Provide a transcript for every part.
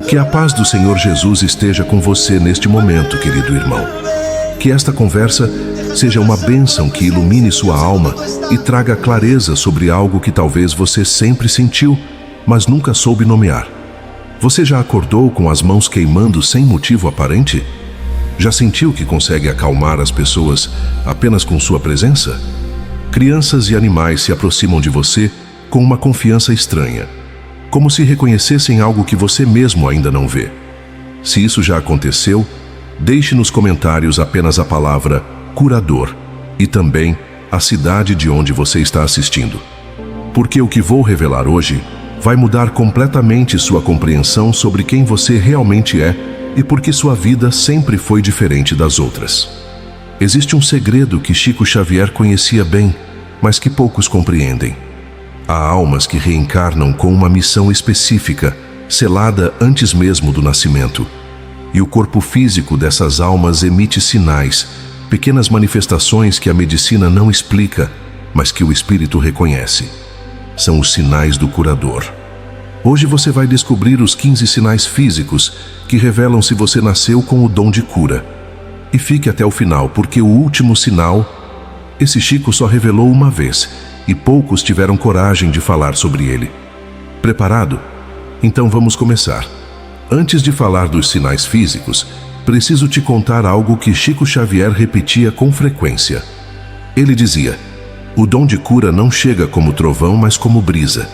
Que a paz do Senhor Jesus esteja com você neste momento, querido irmão. Que esta conversa seja uma bênção que ilumine sua alma e traga clareza sobre algo que talvez você sempre sentiu, mas nunca soube nomear. Você já acordou com as mãos queimando sem motivo aparente? Já sentiu que consegue acalmar as pessoas apenas com sua presença? Crianças e animais se aproximam de você com uma confiança estranha, como se reconhecessem algo que você mesmo ainda não vê. Se isso já aconteceu, deixe nos comentários apenas a palavra curador e também a cidade de onde você está assistindo. Porque o que vou revelar hoje vai mudar completamente sua compreensão sobre quem você realmente é e por que sua vida sempre foi diferente das outras. Existe um segredo que Chico Xavier conhecia bem, mas que poucos compreendem. Há almas que reencarnam com uma missão específica, selada antes mesmo do nascimento. E o corpo físico dessas almas emite sinais, pequenas manifestações que a medicina não explica, mas que o espírito reconhece. São os sinais do curador. Hoje você vai descobrir os 15 sinais físicos que revelam se você nasceu com o dom de cura. E fique até o final, porque o último sinal, esse Chico só revelou uma vez, e poucos tiveram coragem de falar sobre ele. Preparado? Então vamos começar. Antes de falar dos sinais físicos, preciso te contar algo que Chico Xavier repetia com frequência. Ele dizia: o dom de cura não chega como trovão, mas como brisa.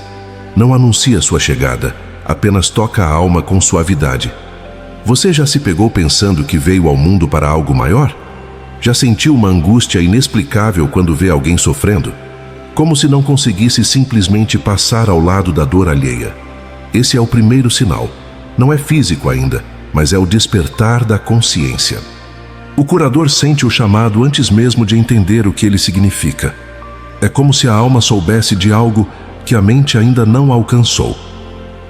Não anuncia sua chegada, apenas toca a alma com suavidade. Você já se pegou pensando que veio ao mundo para algo maior? Já sentiu uma angústia inexplicável quando vê alguém sofrendo? Como se não conseguisse simplesmente passar ao lado da dor alheia. Esse é o primeiro sinal. Não é físico ainda, mas é o despertar da consciência. O curador sente o chamado antes mesmo de entender o que ele significa. É como se a alma soubesse de algo que a mente ainda não alcançou.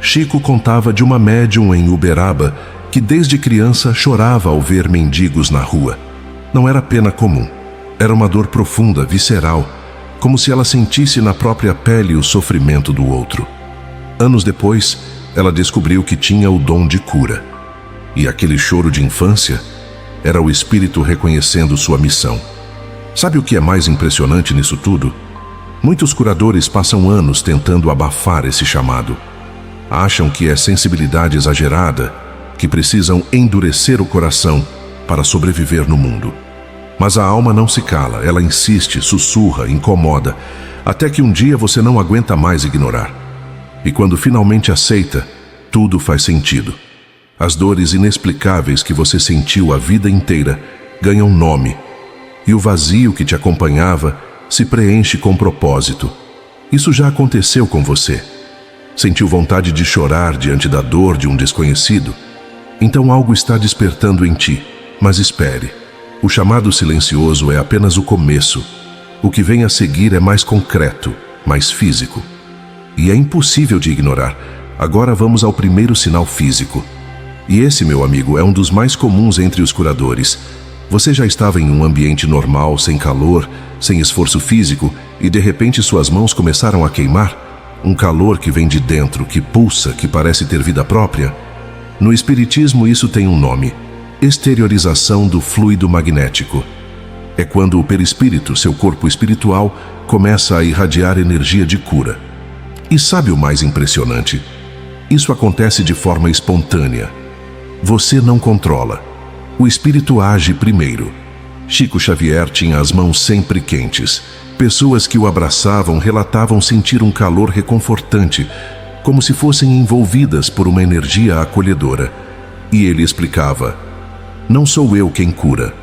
Chico contava de uma médium em Uberaba que desde criança chorava ao ver mendigos na rua. Não era pena comum. Era uma dor profunda, visceral, como se ela sentisse na própria pele o sofrimento do outro. Anos depois, ela descobriu que tinha o dom de cura. E aquele choro de infância era o espírito reconhecendo sua missão. Sabe o que é mais impressionante nisso tudo? Muitos curadores passam anos tentando abafar esse chamado. Acham que é sensibilidade exagerada, que precisam endurecer o coração para sobreviver no mundo. Mas a alma não se cala, ela insiste, sussurra, incomoda, até que um dia você não aguenta mais ignorar. E quando finalmente aceita, tudo faz sentido. As dores inexplicáveis que você sentiu a vida inteira ganham nome, e o vazio que te acompanhava se preenche com propósito. Isso já aconteceu com você. Sentiu vontade de chorar diante da dor de um desconhecido? Então algo está despertando em ti, mas espere. O chamado silencioso é apenas o começo. O que vem a seguir é mais concreto, mais físico. E é impossível de ignorar. Agora vamos ao primeiro sinal físico. E esse, meu amigo, é um dos mais comuns entre os curadores. Você já estava em um ambiente normal, sem calor, sem esforço físico, e de repente suas mãos começaram a queimar? Um calor que vem de dentro, que pulsa, que parece ter vida própria? No espiritismo isso tem um nome: exteriorização do fluido magnético. É quando o perispírito, seu corpo espiritual, começa a irradiar energia de cura. E sabe o mais impressionante? Isso acontece de forma espontânea. Você não controla. O espírito age primeiro. Chico Xavier tinha as mãos sempre quentes. Pessoas que o abraçavam relatavam sentir um calor reconfortante, como se fossem envolvidas por uma energia acolhedora. E ele explicava: não sou eu quem cura.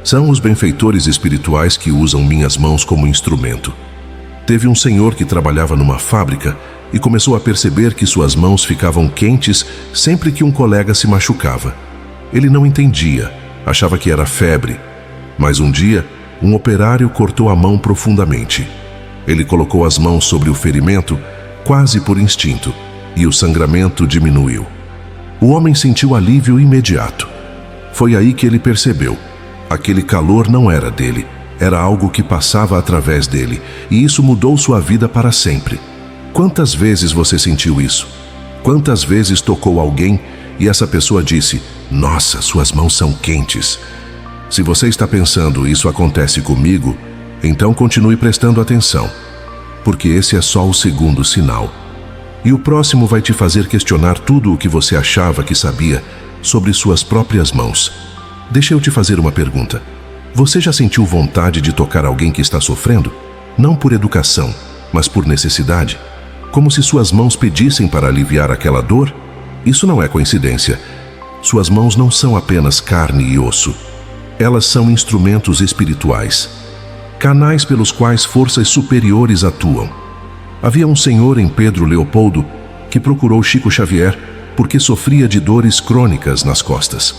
São os benfeitores espirituais que usam minhas mãos como instrumento. Teve um senhor que trabalhava numa fábrica e começou a perceber que suas mãos ficavam quentes sempre que um colega se machucava. Ele não entendia, achava que era febre. Mas um dia, um operário cortou a mão profundamente. Ele colocou as mãos sobre o ferimento, quase por instinto, e o sangramento diminuiu. O homem sentiu alívio imediato. Foi aí que ele percebeu. Aquele calor não era dele, era algo que passava através dele, e isso mudou sua vida para sempre. Quantas vezes você sentiu isso? Quantas vezes tocou alguém e essa pessoa disse: "Nossa, suas mãos são quentes." Se você está pensando, isso acontece comigo, então continue prestando atenção, porque esse é só o segundo sinal. E o próximo vai te fazer questionar tudo o que você achava que sabia sobre suas próprias mãos. Deixa eu te fazer uma pergunta. Você já sentiu vontade de tocar alguém que está sofrendo? Não por educação, mas por necessidade? Como se suas mãos pedissem para aliviar aquela dor? Isso não é coincidência. Suas mãos não são apenas carne e osso. Elas são instrumentos espirituais, canais pelos quais forças superiores atuam. Havia um senhor em Pedro Leopoldo que procurou Chico Xavier porque sofria de dores crônicas nas costas.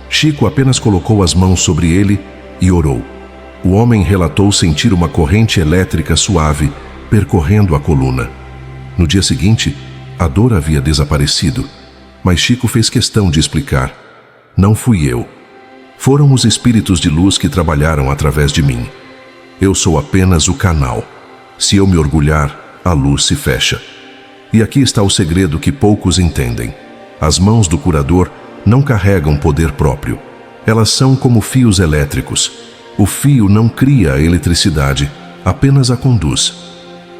Chico apenas colocou as mãos sobre ele e orou. O homem relatou sentir uma corrente elétrica suave percorrendo a coluna. No dia seguinte, a dor havia desaparecido, mas Chico fez questão de explicar: "Não fui eu. Foram os espíritos de luz que trabalharam através de mim. Eu sou apenas o canal. Se eu me orgulhar, a luz se fecha." E aqui está o segredo que poucos entendem. As mãos do curador não carregam poder próprio. Elas são como fios elétricos. O fio não cria a eletricidade, apenas a conduz.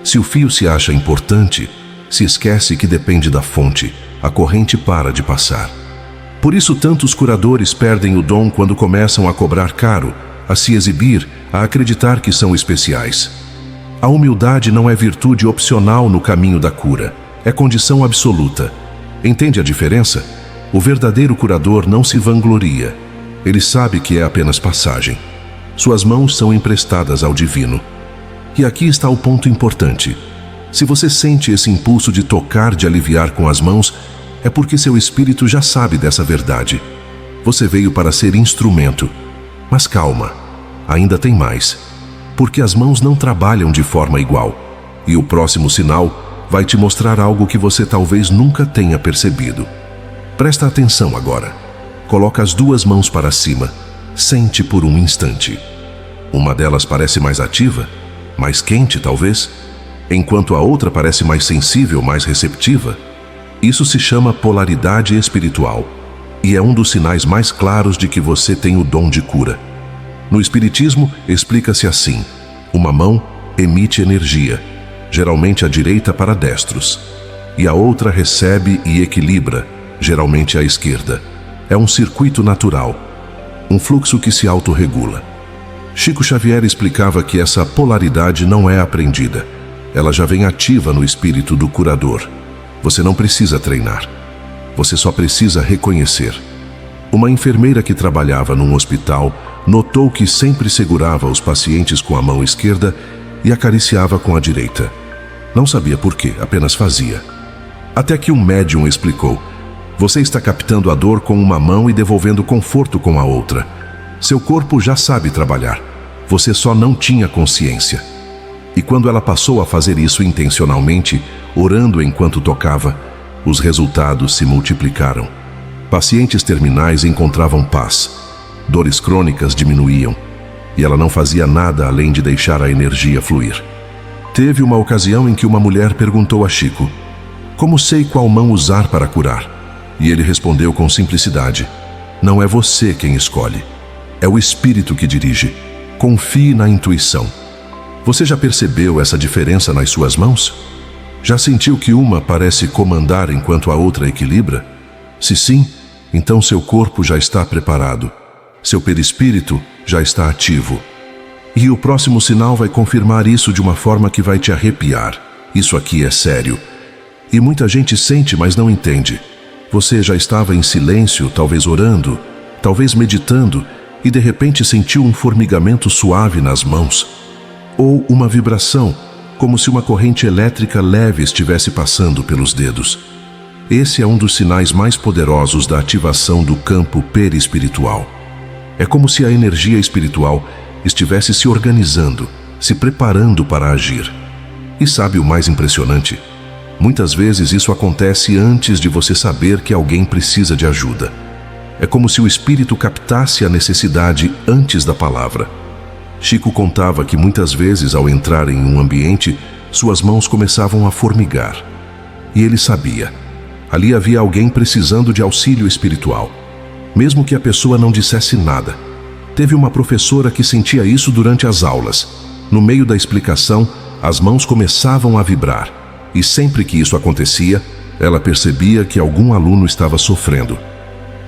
Se o fio se acha importante, se esquece que depende da fonte, a corrente para de passar. Por isso tantos curadores perdem o dom quando começam a cobrar caro, a se exibir, a acreditar que são especiais. A humildade não é virtude opcional no caminho da cura, é condição absoluta. Entende a diferença? O verdadeiro curador não se vangloria. Ele sabe que é apenas passagem. Suas mãos são emprestadas ao divino. E aqui está o ponto importante. Se você sente esse impulso de tocar, de aliviar com as mãos, é porque seu espírito já sabe dessa verdade. Você veio para ser instrumento. Mas calma, ainda tem mais. Porque as mãos não trabalham de forma igual. E o próximo sinal vai te mostrar algo que você talvez nunca tenha percebido. Presta atenção agora. Coloca as duas mãos para cima. Sente por um instante. Uma delas parece mais ativa, mais quente talvez, enquanto a outra parece mais sensível, mais receptiva. Isso se chama polaridade espiritual e é um dos sinais mais claros de que você tem o dom de cura. No Espiritismo, explica-se assim: uma mão emite energia, geralmente a direita para destros, e a outra recebe e equilibra, geralmente a esquerda. É um circuito natural, um fluxo que se autorregula. Chico Xavier explicava que essa polaridade não é aprendida, ela já vem ativa no espírito do curador. Você não precisa treinar, você só precisa reconhecer. Uma enfermeira que trabalhava num hospital notou que sempre segurava os pacientes com a mão esquerda e acariciava com a direita. Não sabia por quê, apenas fazia. Até que um médium explicou: você está captando a dor com uma mão e devolvendo conforto com a outra. Seu corpo já sabe trabalhar, você só não tinha consciência. E quando ela passou a fazer isso intencionalmente, orando enquanto tocava, os resultados se multiplicaram. Pacientes terminais encontravam paz, dores crônicas diminuíam, e ela não fazia nada além de deixar a energia fluir. Teve uma ocasião em que uma mulher perguntou a Chico: como sei qual mão usar para curar? E ele respondeu com simplicidade: não é você quem escolhe, é o Espírito que dirige. Confie na intuição. Você já percebeu essa diferença nas suas mãos? Já sentiu que uma parece comandar enquanto a outra equilibra? Se sim, então seu corpo já está preparado. Seu perispírito já está ativo. E o próximo sinal vai confirmar isso de uma forma que vai te arrepiar. Isso aqui é sério. E muita gente sente, mas não entende. Você já estava em silêncio, talvez orando, talvez meditando, e de repente sentiu um formigamento suave nas mãos. Ou uma vibração, como se uma corrente elétrica leve estivesse passando pelos dedos. Esse é um dos sinais mais poderosos da ativação do campo perispiritual. É como se a energia espiritual estivesse se organizando, se preparando para agir. E sabe o mais impressionante? Muitas vezes isso acontece antes de você saber que alguém precisa de ajuda. É como se o espírito captasse a necessidade antes da palavra. Chico contava que muitas vezes, ao entrar em um ambiente, suas mãos começavam a formigar. E ele sabia: Ali havia alguém precisando de auxílio espiritual, mesmo que a pessoa não dissesse nada. Teve uma professora que sentia isso durante as aulas. No meio da explicação, as mãos começavam a vibrar, e sempre que isso acontecia, ela percebia que algum aluno estava sofrendo.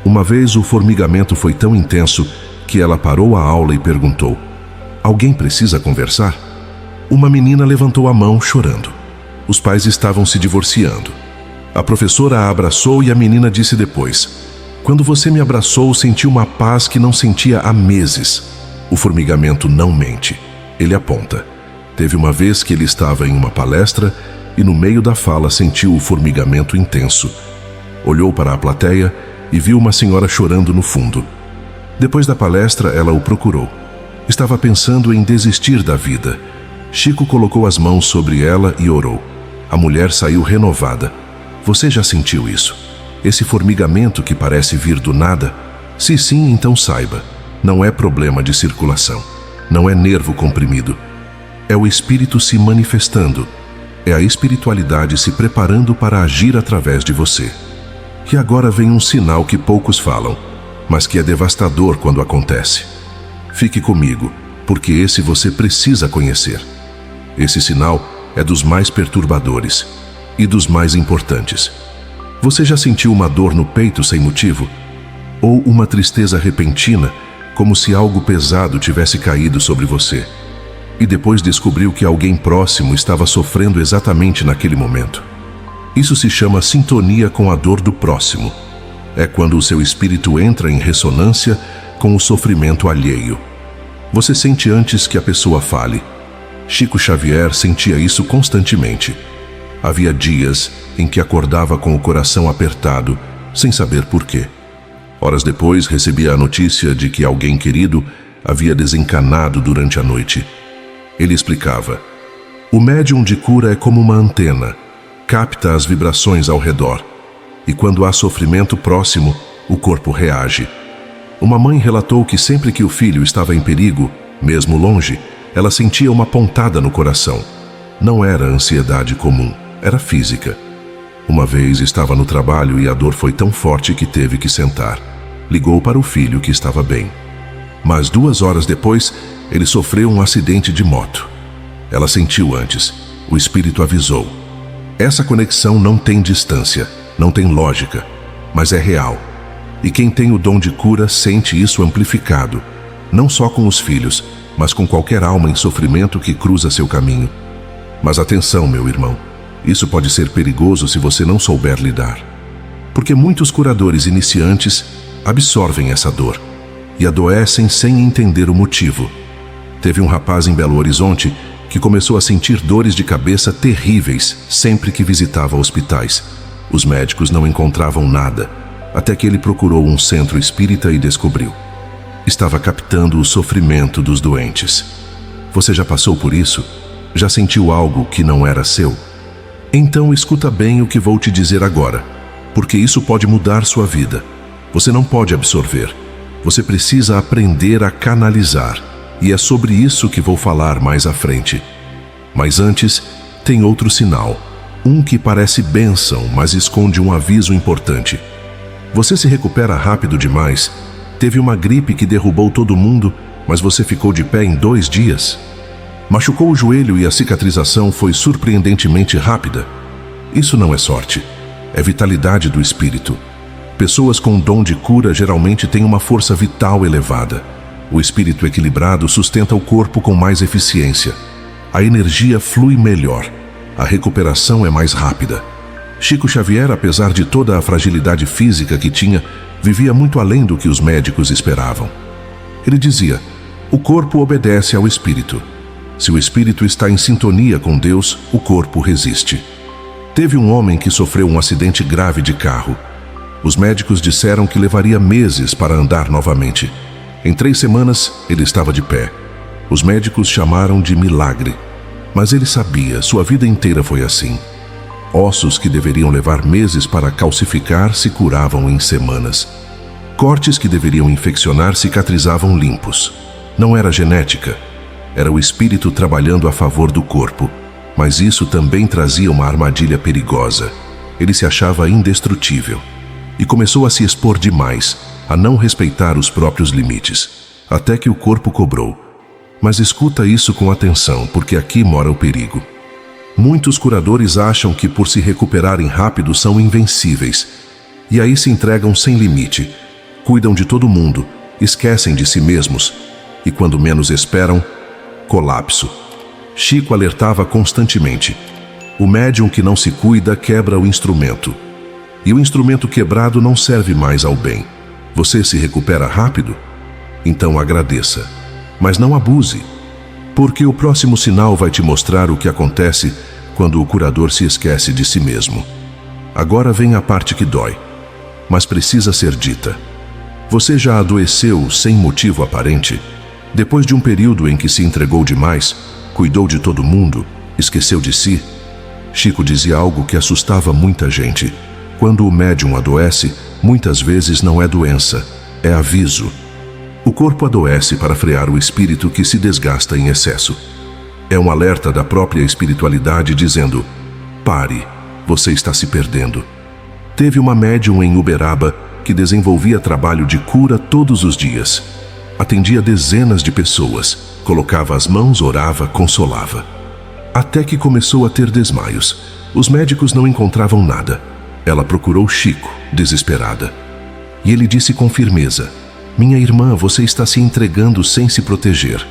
Uma vez o formigamento foi tão intenso que ela parou a aula e perguntou: "Alguém precisa conversar?" Uma menina levantou a mão chorando. Os pais estavam se divorciando. A professora a abraçou e a menina disse depois: "Quando você me abraçou, senti uma paz que não sentia há meses." O formigamento não mente. Ele aponta. Teve uma vez que ele estava em uma palestra e no meio da fala sentiu o formigamento intenso. Olhou para a plateia e viu uma senhora chorando no fundo. Depois da palestra, ela o procurou. Estava pensando em desistir da vida. Chico colocou as mãos sobre ela e orou. A mulher saiu renovada. Você já sentiu isso? Esse formigamento que parece vir do nada? Se sim, então saiba, não é problema de circulação. Não é nervo comprimido. É o espírito se manifestando. É a espiritualidade se preparando para agir através de você. E agora vem um sinal que poucos falam, mas que é devastador quando acontece. Fique comigo, porque esse você precisa conhecer. Esse sinal é dos mais perturbadores e dos mais importantes. Você já sentiu uma dor no peito sem motivo? Ou uma tristeza repentina, como se algo pesado tivesse caído sobre você? E depois descobriu que alguém próximo estava sofrendo exatamente naquele momento. Isso se chama sintonia com a dor do próximo. É quando o seu espírito entra em ressonância com o sofrimento alheio. Você sente antes que a pessoa fale. Chico Xavier sentia isso constantemente. Havia dias em que acordava com o coração apertado, sem saber por quê. Horas depois recebia a notícia de que alguém querido havia desencanado durante a noite. Ele explicava: o médium de cura é como uma antena, capta as vibrações ao redor, e quando há sofrimento próximo, o corpo reage. Uma mãe relatou que sempre que o filho estava em perigo, mesmo longe, ela sentia uma pontada no coração. Não era ansiedade comum, era física. Uma vez estava no trabalho e a dor foi tão forte que teve que sentar. Ligou para o filho que estava bem. Mas 2 horas depois, ele sofreu um acidente de moto. Ela sentiu antes. O espírito avisou. Essa conexão não tem distância, não tem lógica, mas é real. E quem tem o dom de cura sente isso amplificado, não só com os filhos, mas com qualquer alma em sofrimento que cruza seu caminho. Mas atenção, meu irmão, isso pode ser perigoso se você não souber lidar. Porque muitos curadores iniciantes absorvem essa dor e adoecem sem entender o motivo. Teve um rapaz em Belo Horizonte que começou a sentir dores de cabeça terríveis sempre que visitava hospitais. Os médicos não encontravam nada, até que ele procurou um centro espírita e descobriu. Estava captando o sofrimento dos doentes. Você já passou por isso? Já sentiu algo que não era seu? Então escuta bem o que vou te dizer agora, porque isso pode mudar sua vida. Você não pode absorver. Você precisa aprender a canalizar. E é sobre isso que vou falar mais à frente. Mas antes, tem outro sinal. Um que parece bênção, mas esconde um aviso importante. Você se recupera rápido demais. Teve uma gripe que derrubou todo mundo, mas você ficou de pé em 2 dias. Machucou o joelho e a cicatrização foi surpreendentemente rápida. Isso não é sorte. É vitalidade do espírito. Pessoas com dom de cura geralmente têm uma força vital elevada. O espírito equilibrado sustenta o corpo com mais eficiência. A energia flui melhor. A recuperação é mais rápida. Chico Xavier, apesar de toda a fragilidade física que tinha, vivia muito além do que os médicos esperavam. Ele dizia: o corpo obedece ao espírito. Se o espírito está em sintonia com Deus, o corpo resiste. Teve um homem que sofreu um acidente grave de carro. Os médicos disseram que levaria meses para andar novamente. Em 3 semanas, ele estava de pé. Os médicos chamaram de milagre. Mas ele sabia, sua vida inteira foi assim. Ossos que deveriam levar meses para calcificar se curavam em semanas. Cortes que deveriam infeccionar cicatrizavam limpos. Não era genética. Era o espírito trabalhando a favor do corpo. Mas isso também trazia uma armadilha perigosa. ele se achava indestrutível e começou a se expor demais, a não respeitar os próprios limites, até que o corpo cobrou. Mas escuta isso com atenção, porque aqui mora o perigo. Muitos curadores acham que por se recuperarem rápido são invencíveis, e aí se entregam sem limite, cuidam de todo mundo, esquecem de si mesmos, e quando menos esperam, colapso. Chico alertava constantemente: o médium que não se cuida quebra o instrumento, e o instrumento quebrado não serve mais ao bem. Você se recupera rápido? Então agradeça, mas não abuse, porque o próximo sinal vai te mostrar o que acontece quando o curador se esquece de si mesmo. Agora vem a parte que dói, mas precisa ser dita. Você já adoeceu sem motivo aparente? Depois de um período em que se entregou demais, cuidou de todo mundo, esqueceu de si? Chico dizia algo que assustava muita gente. Quando o médium adoece, muitas vezes não é doença, é aviso. O corpo adoece para frear o espírito que se desgasta em excesso. É um alerta da própria espiritualidade dizendo: pare, você está se perdendo. Teve uma médium em Uberaba que desenvolvia trabalho de cura todos os dias. Atendia dezenas de pessoas, colocava as mãos, orava, consolava. Até que começou a ter desmaios. Os médicos não encontravam nada. Ela procurou Chico, desesperada. E ele disse com firmeza: minha irmã, você está se entregando sem se proteger.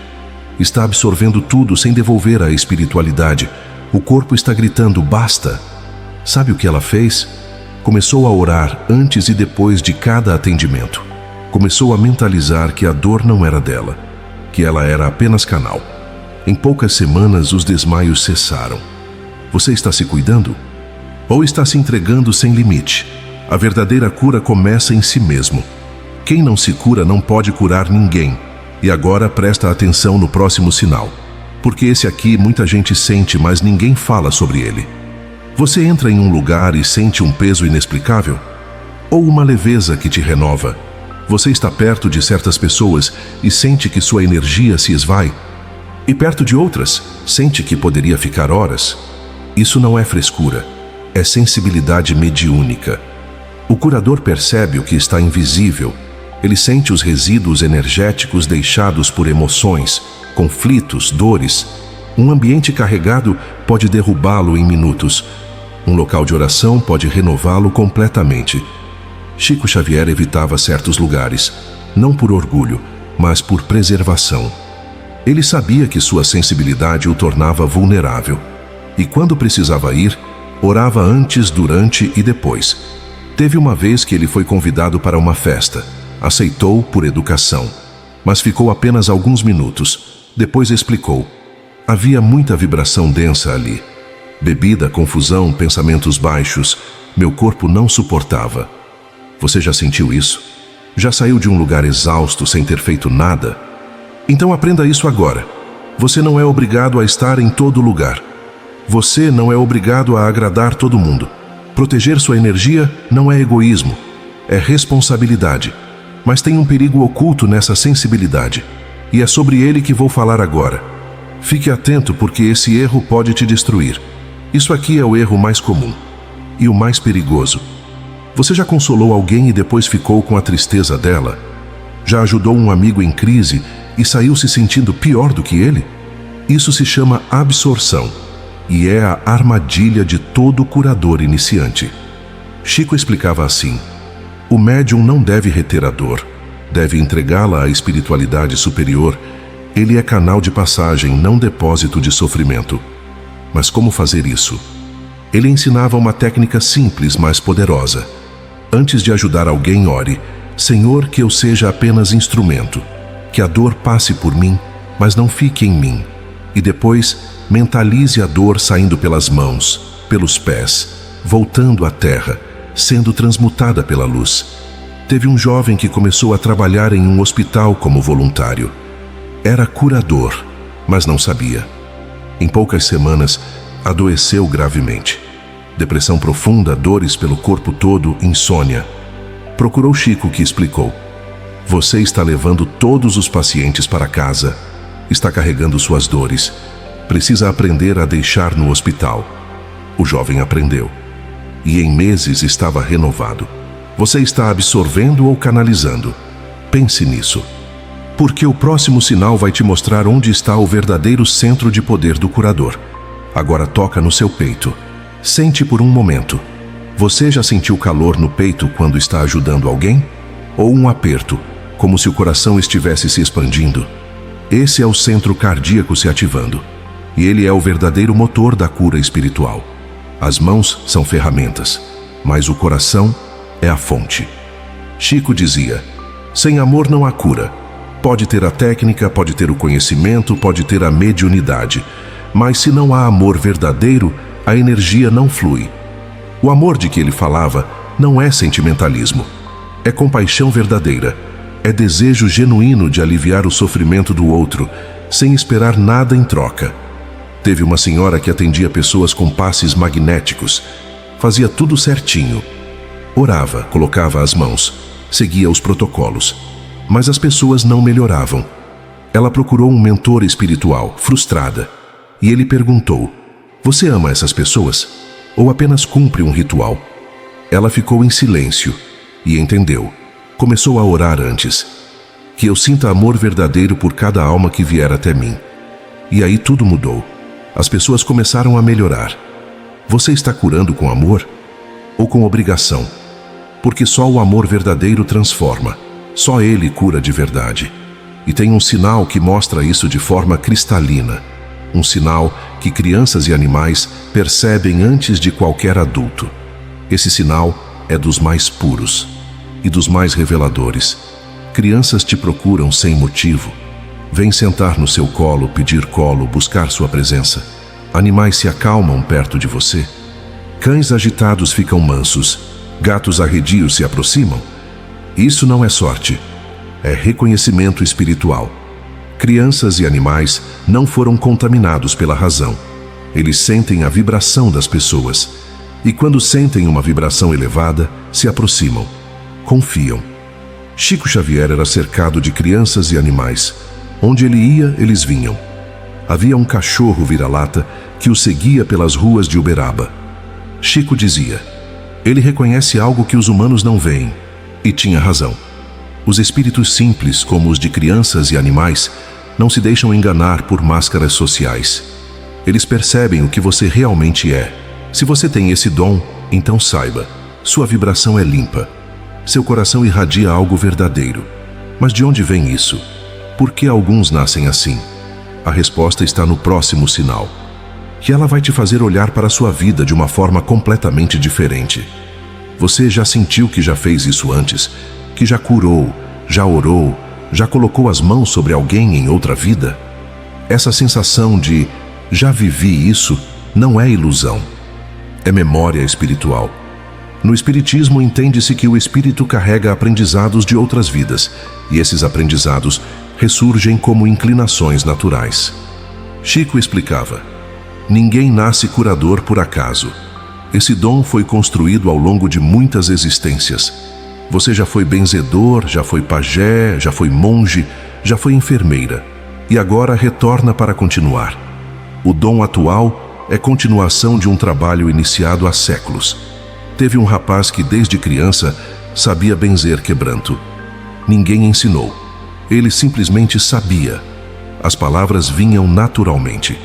Está absorvendo tudo sem devolver a espiritualidade. O corpo está gritando: basta. Sabe o que ela fez? Começou a orar antes e depois de cada atendimento. Começou a mentalizar que a dor não era dela, que ela era apenas canal. Em poucas semanas, os desmaios cessaram. Você está se cuidando? Ou está se entregando sem limite? A verdadeira cura começa em si mesmo. Quem não se cura não pode curar ninguém. E agora presta atenção no próximo sinal, porque esse aqui muita gente sente, mas ninguém fala sobre ele. Você entra em um lugar e sente um peso inexplicável? Ou uma leveza que te renova? Você está perto de certas pessoas e sente que sua energia se esvai? E perto de outras, sente que poderia ficar horas? Isso não é frescura, é sensibilidade mediúnica. O curador percebe o que está invisível. Ele sente os resíduos energéticos deixados por emoções, conflitos, dores. Um ambiente carregado pode derrubá-lo em minutos. Um local de oração pode renová-lo completamente. Chico Xavier evitava certos lugares, não por orgulho, mas por preservação. Ele sabia que sua sensibilidade o tornava vulnerável. E quando precisava ir, orava antes, durante e depois. Teve uma vez que ele foi convidado para uma festa. Aceitou por educação, mas ficou apenas alguns minutos. Depois explicou: havia muita vibração densa ali. Bebida, confusão, pensamentos baixos. Meu corpo não suportava. Você já sentiu isso? Já saiu de um lugar exausto sem ter feito nada? Então aprenda isso agora. Você não é obrigado a estar em todo lugar. Você não é obrigado a agradar todo mundo. Proteger sua energia não é egoísmo, é responsabilidade. Mas tem um perigo oculto nessa sensibilidade, e é sobre ele que vou falar agora. Fique atento, porque esse erro pode te destruir. Isso aqui é o erro mais comum e o mais perigoso. Você já consolou alguém e depois ficou com a tristeza dela? Já ajudou um amigo em crise e saiu se sentindo pior do que ele? Isso se chama absorção, e é a armadilha de todo curador iniciante. Chico explicava assim: o médium não deve reter a dor, deve entregá-la à espiritualidade superior. Ele é canal de passagem, não depósito de sofrimento. Mas como fazer isso? Ele ensinava uma técnica simples, mas poderosa. Antes de ajudar alguém, ore: Senhor, que eu seja apenas instrumento, que a dor passe por mim, mas não fique em mim. E depois, mentalize a dor saindo pelas mãos, pelos pés, voltando à terra, sendo transmutada pela luz. Teve um jovem que começou a trabalhar em um hospital como voluntário. Era curador, mas não sabia. Em poucas semanas, adoeceu gravemente. Depressão profunda, dores pelo corpo todo, insônia. Procurou Chico, que explicou: você está levando todos os pacientes para casa. Está carregando suas dores. Precisa aprender a deixar no hospital. O jovem aprendeu. e em meses estava renovado. Você está absorvendo ou canalizando? Pense nisso. Porque o próximo sinal vai te mostrar onde está o verdadeiro centro de poder do curador. Agora toca no seu peito. Sente por um momento. Você já sentiu calor no peito quando está ajudando alguém? Ou um aperto, como se o coração estivesse se expandindo? Esse é o centro cardíaco se ativando. E ele é o verdadeiro motor da cura espiritual. As mãos são ferramentas, mas o coração é a fonte. Chico dizia: sem amor não há cura. Pode ter a técnica, pode ter o conhecimento, pode ter a mediunidade, mas se não há amor verdadeiro, a energia não flui. O amor de que ele falava não é sentimentalismo. É compaixão verdadeira. É desejo genuíno de aliviar o sofrimento do outro, sem esperar nada em troca. Teve uma senhora que atendia pessoas com passes magnéticos. Fazia tudo certinho. Orava, colocava as mãos, seguia os protocolos. Mas as pessoas não melhoravam. Ela procurou um mentor espiritual, frustrada. E ele perguntou: você ama essas pessoas? Ou apenas cumpre um ritual? Ela ficou em silêncio e entendeu. Começou a orar antes. Que eu sinta amor verdadeiro por cada alma que vier até mim. E aí tudo mudou. As pessoas começaram a melhorar. Você está curando com amor? Ou com obrigação? Porque só o amor verdadeiro transforma. Só ele cura de verdade. E tem um sinal que mostra isso de forma cristalina. Um sinal que crianças e animais percebem antes de qualquer adulto. Esse sinal é dos mais puros e dos mais reveladores. Crianças te procuram sem motivo. Vêm sentar no seu colo, pedir colo, buscar sua presença. Animais se acalmam perto de você. Cães agitados ficam mansos. Gatos arredios se aproximam. Isso não é sorte. É reconhecimento espiritual. Crianças e animais não foram contaminados pela razão. Eles sentem a vibração das pessoas. E quando sentem uma vibração elevada, se aproximam. Confiam. Chico Xavier era cercado de crianças e animais. Onde ele ia, eles vinham. Havia um cachorro vira-lata que o seguia pelas ruas de Uberaba. Chico dizia: ele reconhece algo que os humanos não veem. E tinha razão. Os espíritos simples, como os de crianças e animais, não se deixam enganar por máscaras sociais. Eles percebem o que você realmente é. Se você tem esse dom, então saiba, sua vibração é limpa. Seu coração irradia algo verdadeiro. Mas de onde vem isso? Por que alguns nascem assim? A resposta está no próximo sinal. Que ela vai te fazer olhar para a sua vida de uma forma completamente diferente. Você já sentiu que já fez isso antes? Que já curou, já orou, já colocou as mãos sobre alguém em outra vida? Essa sensação de já vivi isso não é ilusão. É memória espiritual. No espiritismo entende-se que o espírito carrega aprendizados de outras vidas, e esses aprendizados ressurgem como inclinações naturais. Chico explicava: ninguém nasce curador por acaso. Esse dom foi construído ao longo de muitas existências. Você já foi benzedor, já foi pajé, já foi monge, já foi enfermeira. E agora retorna para continuar. O dom atual é continuação de um trabalho iniciado há séculos. Teve um rapaz que desde criança sabia benzer quebranto. Ninguém ensinou. Ele simplesmente sabia. As palavras vinham naturalmente.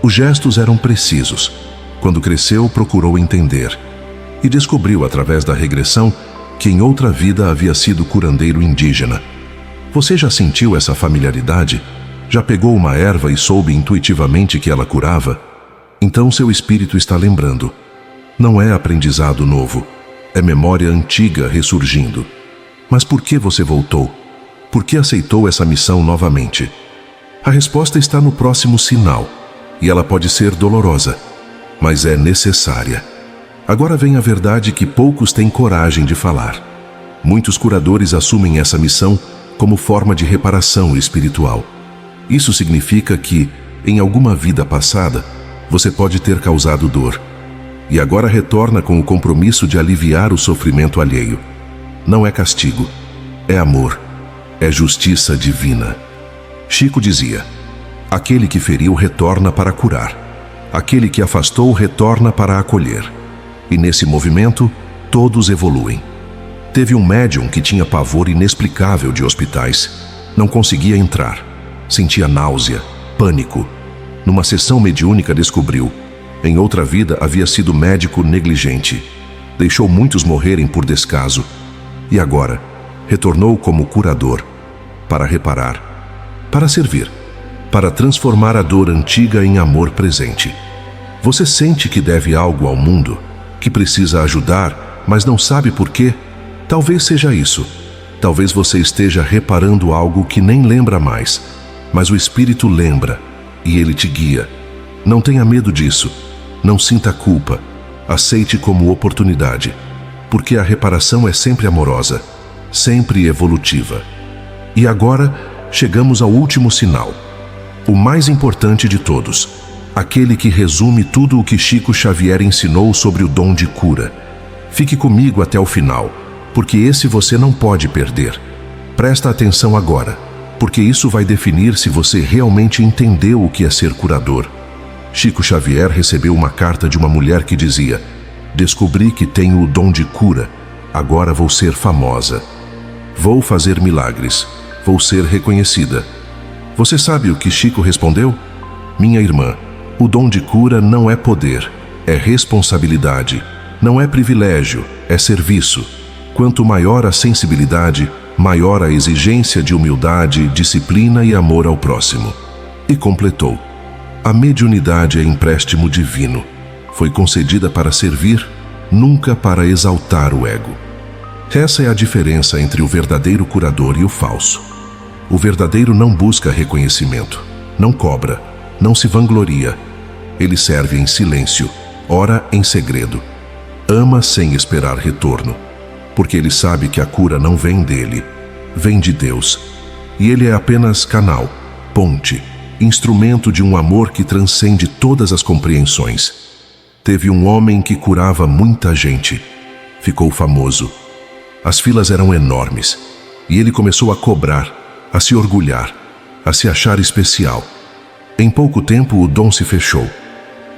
Os gestos eram precisos. Quando cresceu, procurou entender. E descobriu, através da regressão, que em outra vida havia sido curandeiro indígena. Você já sentiu essa familiaridade? Já pegou uma erva e soube intuitivamente que ela curava? Então seu espírito está lembrando. Não é aprendizado novo, é memória antiga ressurgindo. Mas por que você voltou? Por que aceitou essa missão novamente? A resposta está no próximo sinal, e ela pode ser dolorosa, mas é necessária. Agora vem a verdade que poucos têm coragem de falar. Muitos curadores assumem essa missão como forma de reparação espiritual. Isso significa que, em alguma vida passada, você pode ter causado dor, e agora retorna com o compromisso de aliviar o sofrimento alheio. Não é castigo, é amor, é justiça divina. Chico dizia: aquele que feriu retorna para curar, aquele que afastou retorna para acolher. E nesse movimento, todos evoluem. Teve um médium que tinha pavor inexplicável de hospitais. Não conseguia entrar. Sentia náusea, pânico. Numa sessão mediúnica descobriu: em outra vida havia sido médico negligente. Deixou muitos morrerem por descaso. E agora, retornou como curador, para reparar, para servir, para transformar a dor antiga em amor presente. Você sente que deve algo ao mundo, que precisa ajudar, mas não sabe por quê? Talvez seja isso. Talvez você esteja reparando algo que nem lembra mais, mas o Espírito lembra e ele te guia. Não tenha medo disso. Não sinta culpa. Aceite como oportunidade, porque a reparação é sempre amorosa, sempre evolutiva. E agora, chegamos ao último sinal. O mais importante de todos. Aquele que resume tudo o que Chico Xavier ensinou sobre o dom de cura. Fique comigo até o final, porque esse você não pode perder. Presta atenção agora, porque isso vai definir se você realmente entendeu o que é ser curador. Chico Xavier recebeu uma carta de uma mulher que dizia: descobri que tenho o dom de cura, agora vou ser famosa. Vou fazer milagres, vou ser reconhecida. Você sabe o que Chico respondeu? Minha irmã, o dom de cura não é poder, é responsabilidade. Não é privilégio, é serviço. Quanto maior a sensibilidade, maior a exigência de humildade, disciplina e amor ao próximo. E completou: a mediunidade é empréstimo divino. Foi concedida para servir, nunca para exaltar o ego. Essa é a diferença entre o verdadeiro curador e o falso. O verdadeiro não busca reconhecimento, não cobra, não se vangloria. Ele serve em silêncio, ora em segredo. Ama sem esperar retorno, porque ele sabe que a cura não vem dele, vem de Deus. E ele é apenas canal, ponte, instrumento de um amor que transcende todas as compreensões. Teve um homem que curava muita gente. Ficou famoso. As filas eram enormes, e ele começou a cobrar, a se orgulhar, a se achar especial. Em pouco tempo o dom se fechou.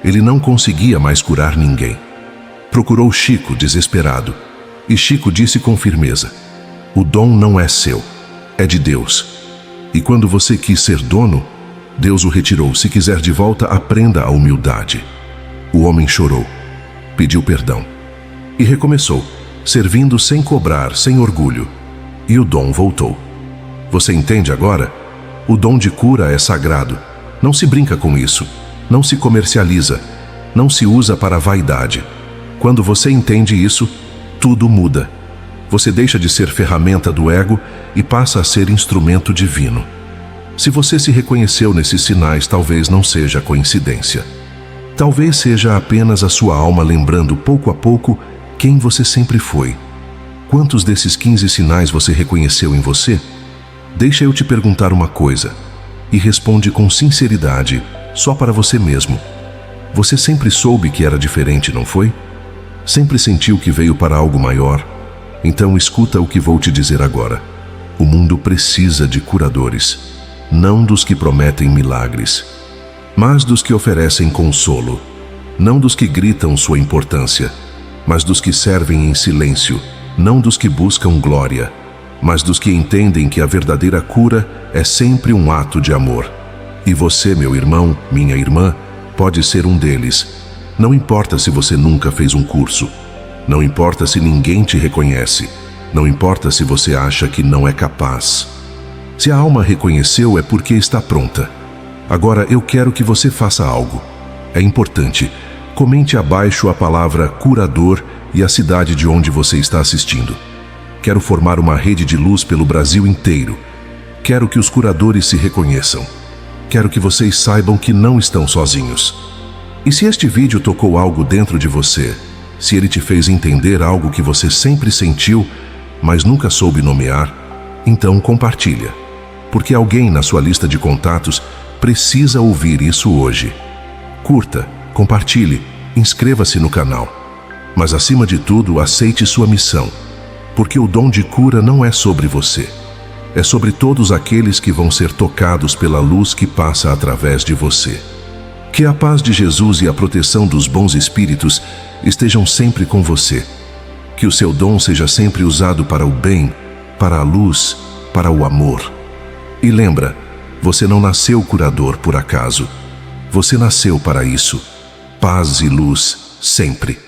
Ele não conseguia mais curar ninguém. Procurou Chico desesperado, e Chico disse com firmeza: o dom não é seu, é de Deus. E quando você quis ser dono, Deus o retirou. Se quiser de volta, aprenda a humildade. O homem chorou, pediu perdão e recomeçou, servindo sem cobrar, sem orgulho. E o dom voltou. Você entende agora? O dom de cura é sagrado. Não se brinca com isso. Não se comercializa. Não se usa para vaidade. Quando você entende isso, tudo muda. Você deixa de ser ferramenta do ego e passa a ser instrumento divino. Se você se reconheceu nesses sinais, talvez não seja coincidência. Talvez seja apenas a sua alma lembrando pouco a pouco quem você sempre foi. Quantos desses 15 sinais você reconheceu em você? Deixa eu te perguntar uma coisa, e responde com sinceridade, só para você mesmo. Você sempre soube que era diferente, não foi? Sempre sentiu que veio para algo maior? Então escuta o que vou te dizer agora. O mundo precisa de curadores. Não dos que prometem milagres, mas dos que oferecem consolo. Não dos que gritam sua importância, mas dos que servem em silêncio. Não dos que buscam glória, mas dos que entendem que a verdadeira cura é sempre um ato de amor. E você, meu irmão, minha irmã, pode ser um deles. Não importa se você nunca fez um curso. Não importa se ninguém te reconhece. Não importa se você acha que não é capaz. Se a alma reconheceu, é porque está pronta. Agora eu quero que você faça algo. É importante. Comente abaixo a palavra curador e a cidade de onde você está assistindo. Quero formar uma rede de luz pelo Brasil inteiro. Quero que os curadores se reconheçam. Quero que vocês saibam que não estão sozinhos. E se este vídeo tocou algo dentro de você, se ele te fez entender algo que você sempre sentiu, mas nunca soube nomear, então compartilha. Porque alguém na sua lista de contatos precisa ouvir isso hoje. Curta, compartilhe, inscreva-se no canal. Mas acima de tudo, aceite sua missão. Porque o dom de cura não é sobre você. É sobre todos aqueles que vão ser tocados pela luz que passa através de você. Que a paz de Jesus e a proteção dos bons espíritos estejam sempre com você. Que o seu dom seja sempre usado para o bem, para a luz, para o amor. E lembra, você não nasceu curador por acaso. Você nasceu para isso. Paz e luz sempre.